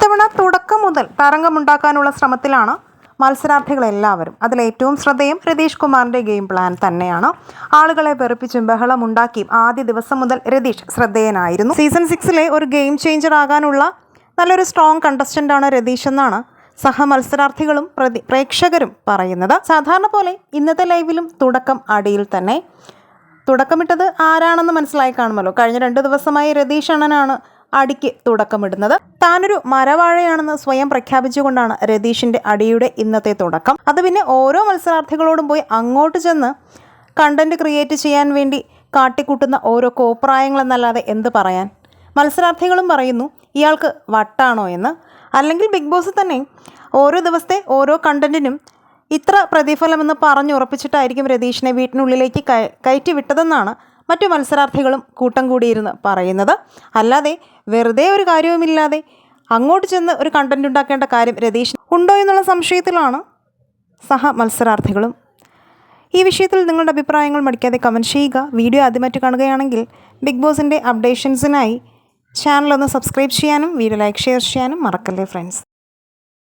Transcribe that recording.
ഇത്തവണ തുടക്കം മുതൽ തരംഗമുണ്ടാക്കാനുള്ള ശ്രമത്തിലാണ് മത്സരാർത്ഥികളെല്ലാവരും. അതിലേറ്റവും ശ്രദ്ധേയം രതീഷ് കുമാറിൻ്റെ ഗെയിം പ്ലാൻ തന്നെയാണ്. ആളുകളെ വെറുപ്പിച്ചും ബഹളമുണ്ടാക്കിയും ആദ്യ ദിവസം മുതൽ രതീഷ് ശ്രദ്ധേയനായിരുന്നു. സീസൺ 6 ഒരു ഗെയിം ചേഞ്ചർ ആകാനുള്ള നല്ലൊരു സ്ട്രോങ് കണ്ടസ്റ്റൻ്റാണ് രതീഷ് എന്നാണ് സഹമത്സരാർത്ഥികളും പ്രേക്ഷകരും പറയുന്നത്. സാധാരണ പോലെ ഇന്നത്തെ ലൈവിലും തുടക്കം അടിയിൽ തന്നെ. തുടക്കമിട്ടത് ആരാണെന്ന് മനസ്സിലായി കാണുമല്ലോ. കഴിഞ്ഞ 2 ദിവസമായി രതീഷ് അണ്ണനാണ് അടിക്ക് തുടക്കമിടുന്നത്. താനൊരു മരവാഴയാണെന്ന് സ്വയം പ്രഖ്യാപിച്ചുകൊണ്ടാണ് രതീഷിൻ്റെ അടിയുടെ ഇന്നത്തെ തുടക്കം. അത് പിന്നെ ഓരോ മത്സരാർത്ഥികളോടും പോയി അങ്ങോട്ട് ചെന്ന് കണ്ടന്റ് ക്രിയേറ്റ് ചെയ്യാൻ വേണ്ടി കാട്ടിക്കൂട്ടുന്ന ഓരോ കോപ്രായങ്ങളെന്നല്ലാതെ എന്ത് പറയാൻ. മത്സരാർത്ഥികളും പറയുന്നു ഇയാൾക്ക് വട്ടാണോ എന്ന്. അല്ലെങ്കിൽ ബിഗ് ബോസ് തന്നെ ഓരോ ദിവസത്തെ ഓരോ കണ്ടന്റിനും ഇത്ര പ്രതിഫലമെന്ന് പറഞ്ഞുറപ്പിച്ചിട്ടായിരിക്കും രതീഷിനെ വീട്ടിനുള്ളിലേക്ക് കയറ്റി വിട്ടതെന്നാണ് മറ്റു മത്സരാർത്ഥികളും കൂട്ടം കൂടിയിരുന്ന് പറയുന്നത്. അല്ലാതെ വെറുതെ ഒരു കാര്യവുമില്ലാതെ അങ്ങോട്ട് ചെന്ന് ഒരു കണ്ടന്റ് ഉണ്ടാക്കേണ്ട കാര്യം രതീഷ് ഉണ്ടോ എന്നുള്ള സംശയത്തിലാണ് സഹ മത്സരാർത്ഥികളും. ഈ വിഷയത്തിൽ നിങ്ങളുടെ അഭിപ്രായങ്ങൾ മടിക്കാതെ കമൻറ്റ് ചെയ്യുക. വീഡിയോ ആദ്യമായിട്ട് കാണുകയാണെങ്കിൽ ബിഗ് ബോസിൻ്റെ അപ്ഡേഷൻസിനായി ചാനൽ ഒന്ന് സബ്സ്ക്രൈബ് ചെയ്യാനും വീഡിയോ ലൈക്ക് ഷെയർ ചെയ്യാനും മറക്കല്ലേ ഫ്രണ്ട്സ്.